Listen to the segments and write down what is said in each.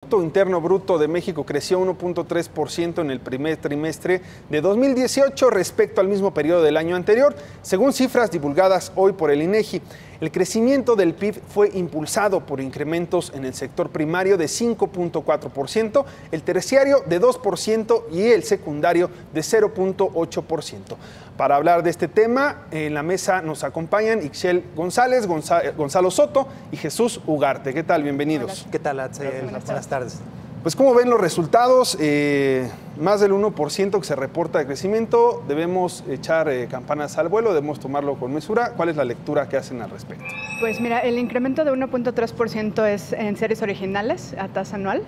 Producto Interno Bruto de México creció 1.3% en el primer trimestre de 2018 respecto al mismo periodo del año anterior, según cifras divulgadas hoy por el INEGI. El crecimiento del PIB fue impulsado por incrementos en el sector primario de 5.4%, el terciario de 2% y el secundario de 0.8%. Para hablar de este tema, en la mesa nos acompañan Ixchel González, Gonzalo Soto y Jesús Ugarte. ¿Qué tal? Bienvenidos. ¿Qué tal, Atzael? Buenas tardes. Pues, ¿cómo ven los resultados? Más del 1% que se reporta de crecimiento. ¿Debemos echar campanas al vuelo? ¿Debemos tomarlo con mesura? ¿Cuál es la lectura que hacen al respecto? Pues mira, el incremento de 1.3% es en series originales a tasa anual.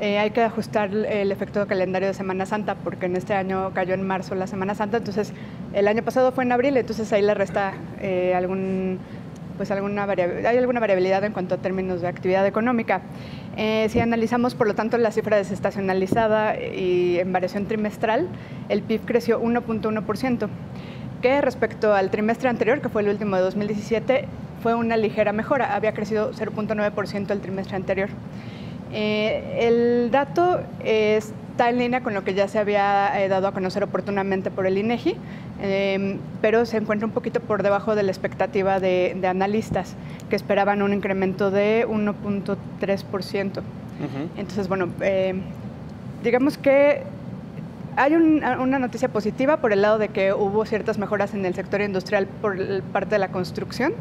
Hay que ajustar el efecto de calendario de Semana Santa, porque en este año cayó en marzo la Semana Santa, entonces el año pasado fue en abril, entonces ahí le resta hay alguna variabilidad en cuanto a términos de actividad económica. Si analizamos, por lo tanto, la cifra desestacionalizada y en variación trimestral, el PIB creció 1.1%, que respecto al trimestre anterior, que fue el último de 2017, fue una ligera mejora, había crecido 0.9% el trimestre anterior. El dato está en línea con lo que ya se había dado a conocer oportunamente por el INEGI, pero se encuentra un poquito por debajo de la expectativa de analistas, que esperaban un incremento de 1.3%. Entonces, bueno, digamos que hay una noticia positiva por el lado de que hubo ciertas mejoras en el sector industrial por parte de la construcción.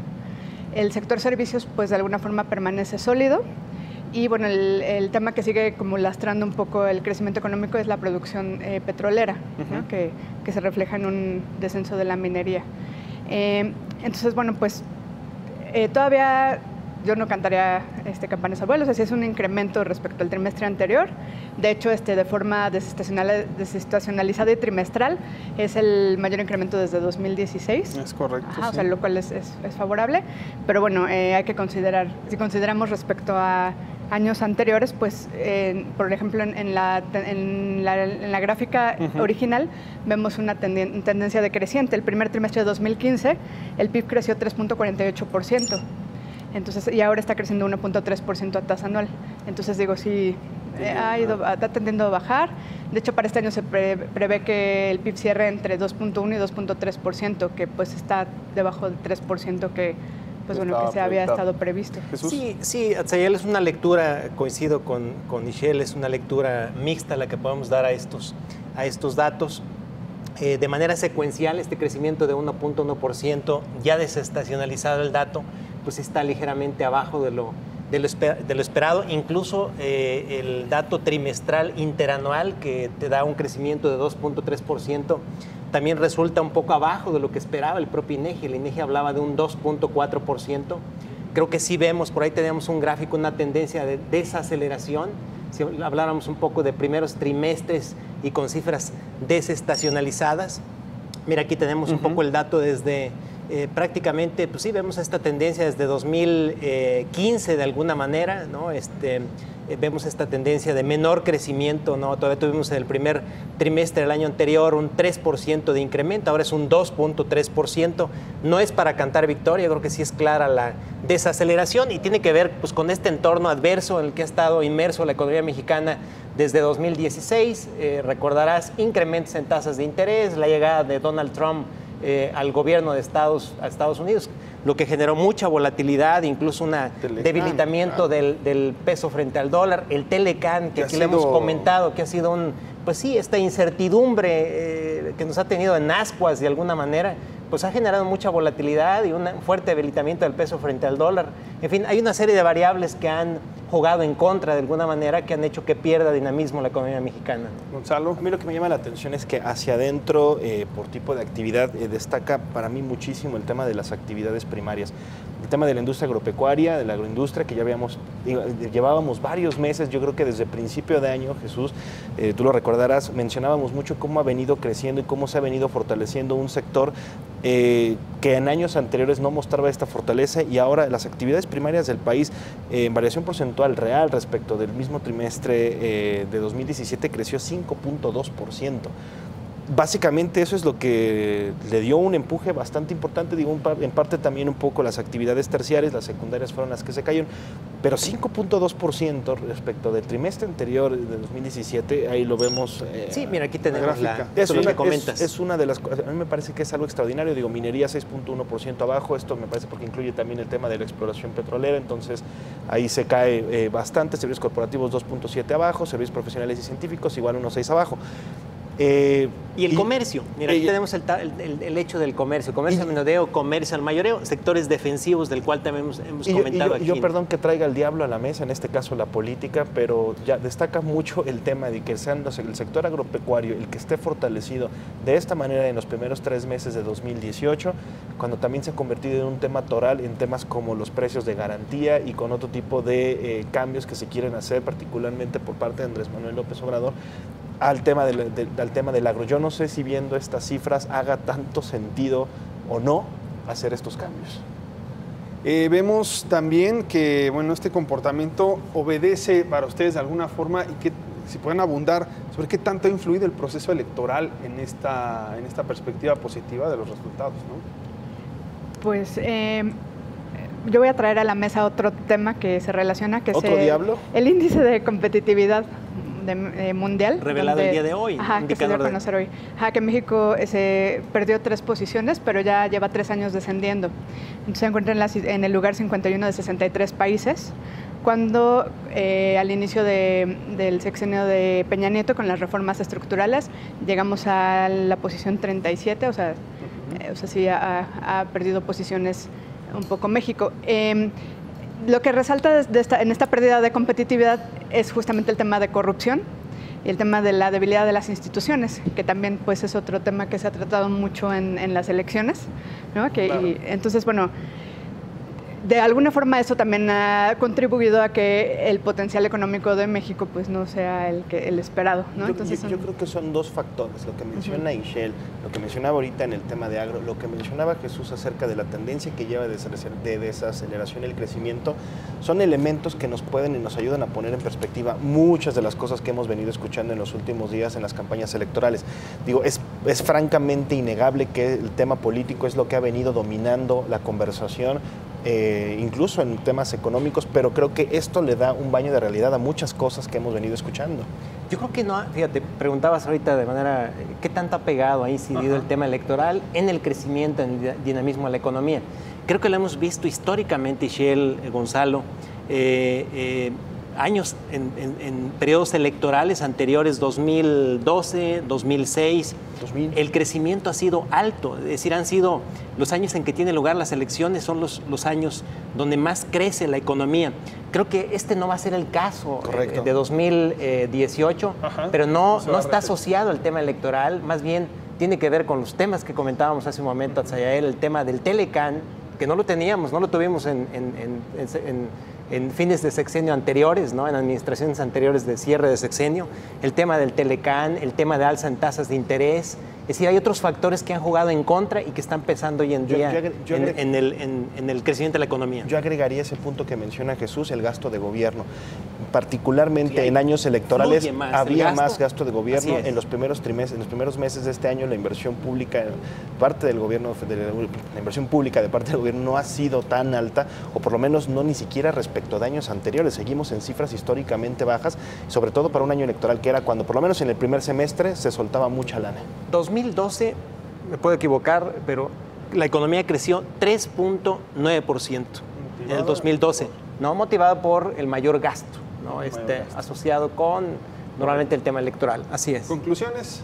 El sector servicios, pues de alguna forma permanece sólido. Y bueno, el tema que sigue como lastrando un poco el crecimiento económico es la producción petrolera, ¿no? que se refleja en un descenso de la minería. Entonces, bueno, pues todavía yo no cantaría campanas al vuelo, o sea, sí es un incremento respecto al trimestre anterior. De hecho, de forma desestacionalizada y trimestral, es el mayor incremento desde 2016. Es correcto. Ajá, sí. o sea, lo cual es favorable. Pero bueno, hay que considerar, si consideramos respecto a años anteriores, pues, por ejemplo, en la gráfica original vemos una tendencia decreciente. El primer trimestre de 2015, el PIB creció 3.48%. Entonces, y ahora está creciendo 1.3% a tasa anual. Entonces, digo, sí, está tendiendo a bajar. De hecho, para este año se prevé que el PIB cierre entre 2.1 y 2.3%, que pues está debajo del 3% que se había estado previsto. ¿Jesús? Sí, Atzael, es una lectura, coincido con Ixchel, es una lectura mixta la que podemos dar a estos datos. De manera secuencial, este crecimiento de 1.1%, ya desestacionalizado el dato, pues está ligeramente abajo de lo esperado. Incluso el dato trimestral interanual, que te da un crecimiento de 2.3%, también resulta un poco abajo de lo que esperaba el propio INEGI. El INEGI hablaba de un 2.4%. Creo que sí vemos, por ahí tenemos un gráfico, una tendencia de desaceleración. Si habláramos un poco de primeros trimestres y con cifras desestacionalizadas. Mira, aquí tenemos un poco el dato desde prácticamente, pues sí, vemos esta tendencia desde 2015 de alguna manera, ¿no? Vemos esta tendencia de menor crecimiento, ¿no? Todavía tuvimos en el primer trimestre del año anterior un 3% de incremento, ahora es un 2.3%. No es para cantar victoria, creo que sí es clara la desaceleración y tiene que ver, pues, con este entorno adverso en el que ha estado inmerso la economía mexicana desde 2016. Recordarás incrementos en tasas de interés, la llegada de Donald Trump al gobierno de Estados Unidos, lo que generó mucha volatilidad, incluso un debilitamiento del peso frente al dólar, el Telecán, que aquí le hemos comentado, que ha sido esta incertidumbre que nos ha tenido en ascuas de alguna manera, pues ha generado mucha volatilidad y un fuerte debilitamiento del peso frente al dólar. En fin, hay una serie de variables que han jugado en contra de alguna manera, que han hecho que pierda dinamismo la economía mexicana. Gonzalo. A mí lo que me llama la atención es que hacia adentro, por tipo de actividad, destaca para mí muchísimo el tema de las actividades primarias. El tema de la industria agropecuaria, de la agroindustria, que ya llevábamos varios meses, yo creo que desde principio de año, Jesús, tú lo recordarás, mencionábamos mucho cómo ha venido creciendo y cómo se ha venido fortaleciendo un sector que en años anteriores no mostraba esta fortaleza, y ahora las actividades primarias del país, en variación porcentual real respecto del mismo trimestre de 2017, creció 5.2%. básicamente eso es lo que le dio un empuje bastante importante, digo, en parte también un poco las actividades terciarias, las secundarias fueron las que se cayeron, pero 5.2% respecto del trimestre anterior de 2017, ahí lo vemos. Sí, mira, aquí tenemos lo que comentas. Es una de las cosas, a mí me parece que es algo extraordinario, digo, minería 6.1% abajo, esto me parece porque incluye también el tema de la exploración petrolera, entonces ahí se cae bastante, servicios corporativos 2.7 abajo, servicios profesionales y científicos igual unos 6 abajo. Y el comercio, mira, aquí tenemos el hecho del comercio al menudeo, comercio al mayoreo, sectores defensivos del cual también hemos comentado aquí. Yo perdón que traiga el diablo a la mesa, en este caso la política, pero ya destaca mucho el tema de que sean el sector agropecuario el que esté fortalecido de esta manera en los primeros 3 meses de 2018, cuando también se ha convertido en un tema toral en temas como los precios de garantía y con otro tipo de cambios que se quieren hacer, particularmente por parte de Andrés Manuel López Obrador, al tema del agro. Yo no sé si viendo estas cifras haga tanto sentido o no hacer estos cambios. Vemos también que este comportamiento obedece para ustedes de alguna forma y que si pueden abundar sobre qué tanto ha influido el proceso electoral en esta perspectiva positiva de los resultados, ¿no? Pues yo voy a traer a la mesa otro tema que se relaciona, que ¿Otro diablo? El índice de competitividad mundial. Revelado el día de hoy. Que se dio a conocer hoy. Que México se perdió 3 posiciones, pero ya lleva 3 años descendiendo. Entonces se encuentra en el lugar 51 de 63 países, cuando al inicio del sexenio de Peña Nieto, con las reformas estructurales, llegamos a la posición 37, o sea sí ha perdido posiciones un poco México. Lo que resalta en esta pérdida de competitividad es justamente el tema de corrupción y el tema de la debilidad de las instituciones, que también pues es otro tema que se ha tratado mucho en las elecciones, ¿no? Claro. Entonces, de alguna forma eso también ha contribuido a que el potencial económico de México pues no sea el esperado, ¿no? Yo creo que son 2 factores, lo que menciona Ishel, lo que mencionaba ahorita en el tema de agro, lo que mencionaba Jesús acerca de la tendencia que lleva de desaceleración y el crecimiento, son elementos que nos pueden y nos ayudan a poner en perspectiva muchas de las cosas que hemos venido escuchando en los últimos días en las campañas electorales. Digo, es francamente innegable que el tema político es lo que ha venido dominando la conversación, incluso en temas económicos, pero creo que esto le da un baño de realidad a muchas cosas que hemos venido escuchando. Yo creo que no, fíjate, preguntabas ahorita de manera, ¿qué tanto ha pegado, ha incidido el tema electoral en el crecimiento, en el dinamismo de la economía? Creo que lo hemos visto históricamente, Ishel, Gonzalo, años en periodos electorales anteriores, 2012, 2006, 2000. El crecimiento ha sido alto, es decir, han sido los años en que tienen lugar las elecciones, son los años donde más crece la economía. Creo que este no va a ser el caso de 2018, pero no está asociado al tema electoral, más bien tiene que ver con los temas que comentábamos hace un momento, Atzayael, el tema del Telecán, que no lo tuvimos en fines de sexenio anteriores, ¿no? En administraciones anteriores de cierre de sexenio, el tema del Telecán, el tema de alza en tasas de interés. Es decir, hay otros factores que han jugado en contra y que están pesando hoy en día en el crecimiento de la economía. Yo agregaría ese punto que menciona Jesús, el gasto de gobierno. Particularmente en años electorales había más gasto de gobierno. En los primeros trimestres, en los primeros meses de este año, la inversión pública parte del gobierno, la inversión pública de parte del gobierno no ha sido tan alta, o por lo menos no ni siquiera respecto de años anteriores. Seguimos en cifras históricamente bajas, sobre todo para un año electoral, que era cuando por lo menos en el primer semestre se soltaba mucha lana. 2012, me puedo equivocar, pero la economía creció 3.9% en el 2012, ¿no? Motivado por el mayor gasto, ¿no? Asociado con normalmente el tema electoral. Así es. ¿Conclusiones?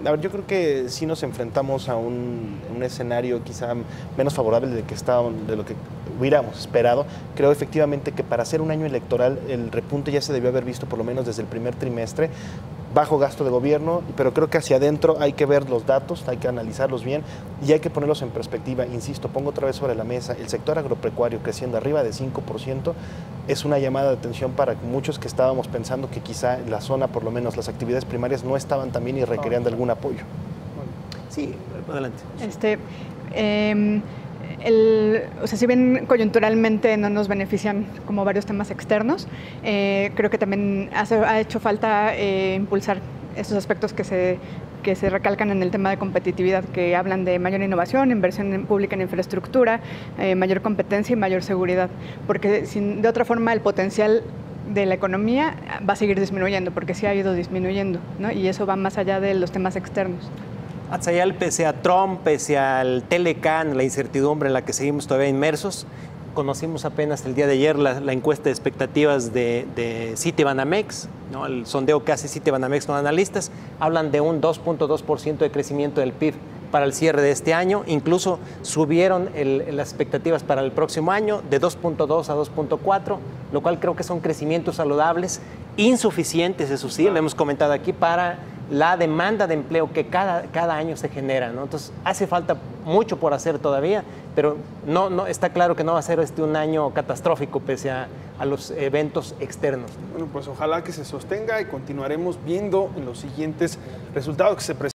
A ver, yo creo que sí nos enfrentamos a un escenario quizá menos favorable de lo que hubiéramos esperado. Creo efectivamente que para hacer un año electoral el repunte ya se debió haber visto por lo menos desde el primer trimestre. Bajo gasto de gobierno, pero creo que hacia adentro hay que ver los datos, hay que analizarlos bien y hay que ponerlos en perspectiva. Insisto, pongo otra vez sobre la mesa, el sector agropecuario creciendo arriba de 5% es una llamada de atención para muchos que estábamos pensando que quizá en la zona, por lo menos las actividades primarias, no estaban tan bien y requerían de algún apoyo. Sí, adelante. Si bien coyunturalmente no nos benefician como varios temas externos, creo que también ha hecho falta impulsar esos aspectos que que se recalcan en el tema de competitividad, que hablan de mayor innovación, inversión pública en infraestructura, mayor competencia y mayor seguridad, porque de otra forma el potencial de la economía va a seguir disminuyendo, porque sí ha ido disminuyendo, ¿no? Y eso va más allá de los temas externos. Atzayal, pese a Trump, pese al Telecan, la incertidumbre en la que seguimos todavía inmersos, conocimos apenas el día de ayer la encuesta de expectativas de Citibanamex, ¿no? El sondeo que hace Citibanamex con analistas, hablan de un 2.2% de crecimiento del PIB para el cierre de este año, incluso subieron las expectativas para el próximo año de 2.2 a 2.4, lo cual creo que son crecimientos saludables, insuficientes, eso sí, lo hemos comentado aquí, para la demanda de empleo que cada año se genera, ¿no? Entonces, hace falta mucho por hacer todavía, pero no está claro que no va a ser un año catastrófico pese a los eventos externos. Bueno, pues ojalá que se sostenga y continuaremos viendo en los siguientes resultados que se presentan.